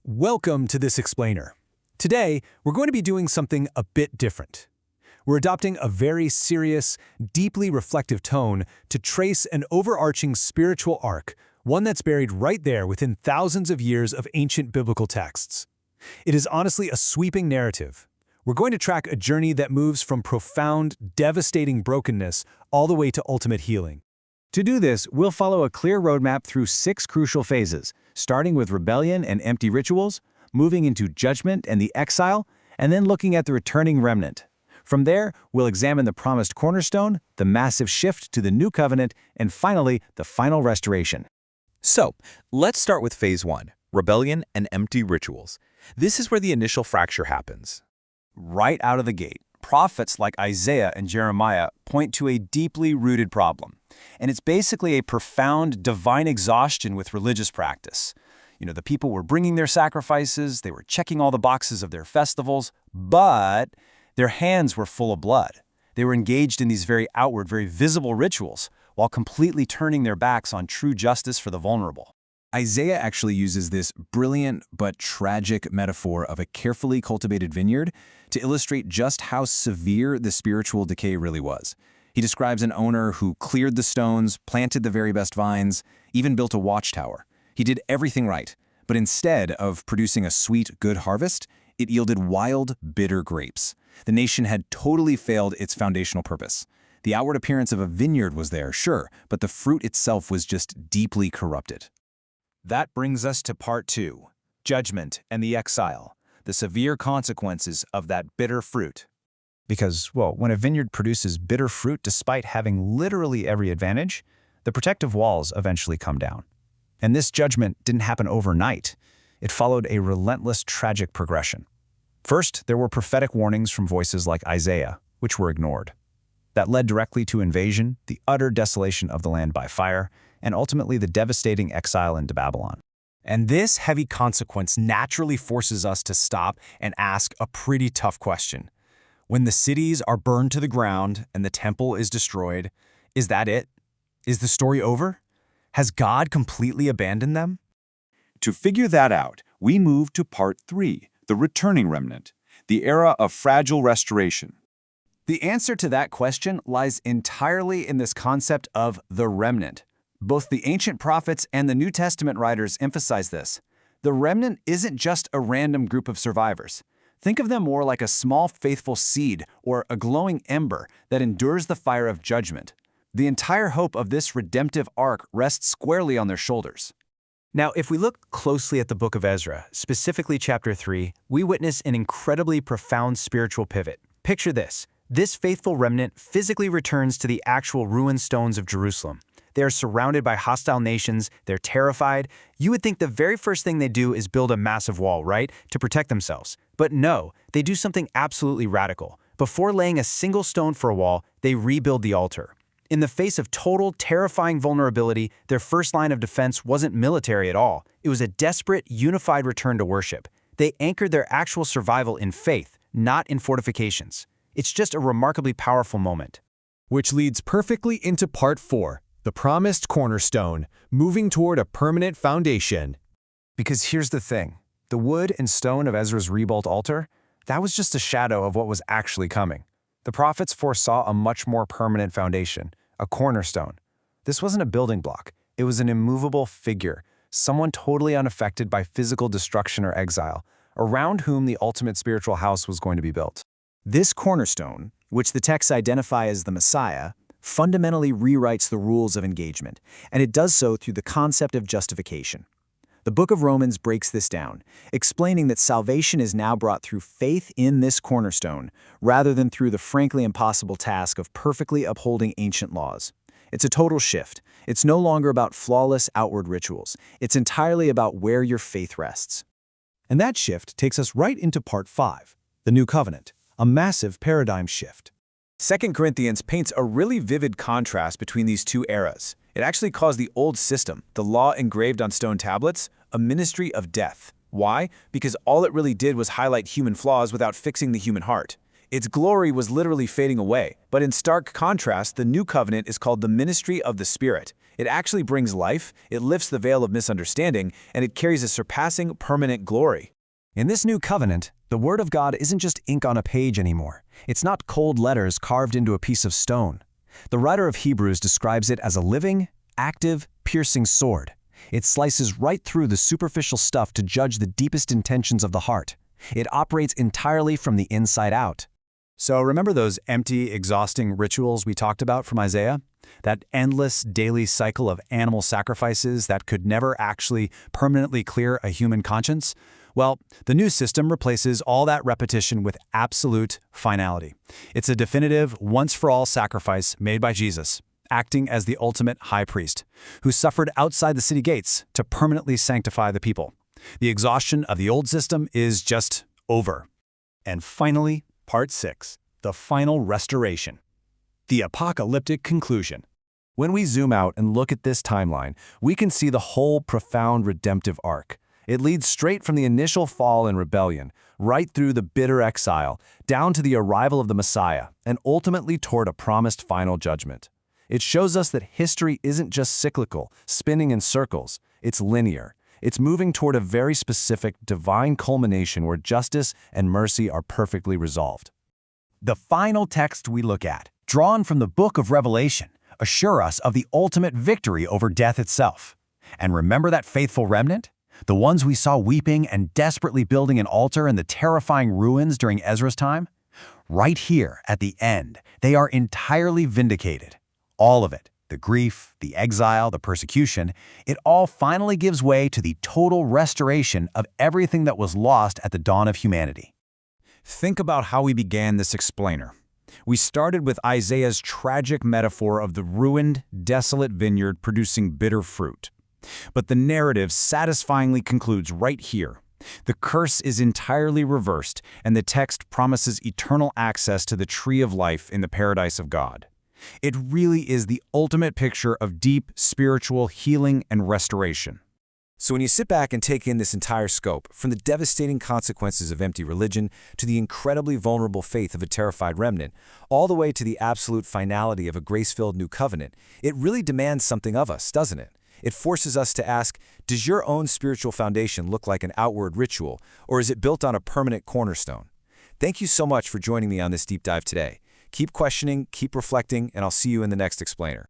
Welcome to this explainer. Today, we're going to be doing something a bit different. We're adopting a very serious, deeply reflective tone to trace an overarching spiritual arc, one that's buried right there within thousands of years of ancient biblical texts. It is honestly a sweeping narrative. We're going to track a journey that moves from profound, devastating brokenness all the way to ultimate healing. To do this, we'll follow a clear roadmap through 6 crucial phases, starting with rebellion and empty rituals, moving into judgment and the exile, and then looking at the returning remnant. From there, we'll examine the promised cornerstone, the massive shift to the new covenant, and finally, the final restoration. So, let's start with Phase 1, rebellion and empty rituals. This is where the initial fracture happens. Right out of the gate, prophets like Isaiah and Jeremiah point to a deeply rooted problem. And it's basically a profound divine exhaustion with religious practice. The people were bringing their sacrifices, they were checking all the boxes of their festivals, but their hands were full of blood. They were engaged in these very outward, very visible rituals, while completely turning their backs on true justice for the vulnerable. Isaiah actually uses this brilliant but tragic metaphor of a carefully cultivated vineyard to illustrate just how severe the spiritual decay really was. He describes an owner who cleared the stones, planted the very best vines, even built a watchtower. He did everything right, but instead of producing a sweet, good harvest, it yielded wild, bitter grapes. The nation had totally failed its foundational purpose. The outward appearance of a vineyard was there, sure, but the fruit itself was just deeply corrupted. That brings us to part 2, judgment and the exile, the severe consequences of that bitter fruit. Because, when a vineyard produces bitter fruit despite having literally every advantage, the protective walls eventually come down. And this judgment didn't happen overnight. It followed a relentless, tragic progression. First, there were prophetic warnings from voices like Isaiah, which were ignored. That led directly to invasion, the utter desolation of the land by fire, and ultimately the devastating exile into Babylon. And this heavy consequence naturally forces us to stop and ask a pretty tough question. When the cities are burned to the ground and the temple is destroyed, is that it? Is the story over? Has God completely abandoned them? To figure that out, we move to part 3, the returning remnant, the era of fragile restoration. The answer to that question lies entirely in this concept of the remnant. Both the ancient prophets and the New Testament writers emphasize this. The remnant isn't just a random group of survivors. Think of them more like a small faithful seed or a glowing ember that endures the fire of judgment. The entire hope of this redemptive arc rests squarely on their shoulders. Now, if we look closely at the book of Ezra, specifically chapter 3, we witness an incredibly profound spiritual pivot. Picture this. This faithful remnant physically returns to the actual ruined stones of Jerusalem. They are surrounded by hostile nations, they're terrified. You would think the very first thing they do is build a massive wall, right, to protect themselves. But no, they do something absolutely radical. Before laying a single stone for a wall, they rebuild the altar. In the face of total, terrifying vulnerability, their first line of defense wasn't military at all. It was a desperate, unified return to worship. They anchored their actual survival in faith, not in fortifications. It's just a remarkably powerful moment. Which leads perfectly into part 4, the promised cornerstone, moving toward a permanent foundation. Because here's the thing. The wood and stone of Ezra's rebuilt altar, that was just a shadow of what was actually coming. The prophets foresaw a much more permanent foundation, a cornerstone. This wasn't a building block. It was an immovable figure, someone totally unaffected by physical destruction or exile, around whom the ultimate spiritual house was going to be built. This cornerstone, which the texts identify as the Messiah, fundamentally rewrites the rules of engagement, and it does so through the concept of justification. The book of Romans breaks this down, explaining that salvation is now brought through faith in this cornerstone, rather than through the frankly impossible task of perfectly upholding ancient laws. It's a total shift. It's no longer about flawless outward rituals. It's entirely about where your faith rests. And that shift takes us right into part 5, the new covenant, a massive paradigm shift. 2 Corinthians paints a really vivid contrast between these two eras. It actually calls the old system, the law engraved on stone tablets, a ministry of death. Why? Because all it really did was highlight human flaws without fixing the human heart. Its glory was literally fading away, but in stark contrast, the new covenant is called the ministry of the Spirit. It actually brings life, it lifts the veil of misunderstanding, and it carries a surpassing, permanent glory. In this new covenant, the Word of God isn't just ink on a page anymore. It's not cold letters carved into a piece of stone. The writer of Hebrews describes it as a living, active, piercing sword. It slices right through the superficial stuff to judge the deepest intentions of the heart. It operates entirely from the inside out. So remember those empty, exhausting rituals we talked about from Isaiah? That endless daily cycle of animal sacrifices that could never actually permanently clear a human conscience? Well, the new system replaces all that repetition with absolute finality. It's a definitive, once-for-all sacrifice made by Jesus, acting as the ultimate high priest, who suffered outside the city gates to permanently sanctify the people. The exhaustion of the old system is just over. And finally, Part 6, the final restoration. The apocalyptic conclusion. When we zoom out and look at this timeline, we can see the whole profound redemptive arc. It leads straight from the initial fall and rebellion, right through the bitter exile, down to the arrival of the Messiah, and ultimately toward a promised final judgment. It shows us that history isn't just cyclical, spinning in circles. It's linear. It's moving toward a very specific divine culmination where justice and mercy are perfectly resolved. The final text we look at, drawn from the book of Revelation, assure us of the ultimate victory over death itself. And remember that faithful remnant? The ones we saw weeping and desperately building an altar in the terrifying ruins during Ezra's time? Right here, at the end, they are entirely vindicated. All of it. The grief, the exile, the persecution, it all finally gives way to the total restoration of everything that was lost at the dawn of humanity. Think about how we began this explainer. We started with Isaiah's tragic metaphor of the ruined, desolate vineyard producing bitter fruit. But the narrative satisfyingly concludes right here. The curse is entirely reversed, and the text promises eternal access to the tree of life in the paradise of God. It really is the ultimate picture of deep spiritual healing and restoration. So when you sit back and take in this entire scope, from the devastating consequences of empty religion to the incredibly vulnerable faith of a terrified remnant, all the way to the absolute finality of a grace-filled new covenant, it really demands something of us, doesn't it? It forces us to ask, does your own spiritual foundation look like an outward ritual, or is it built on a permanent cornerstone? Thank you so much for joining me on this deep dive today. Keep questioning, keep reflecting, and I'll see you in the next explainer.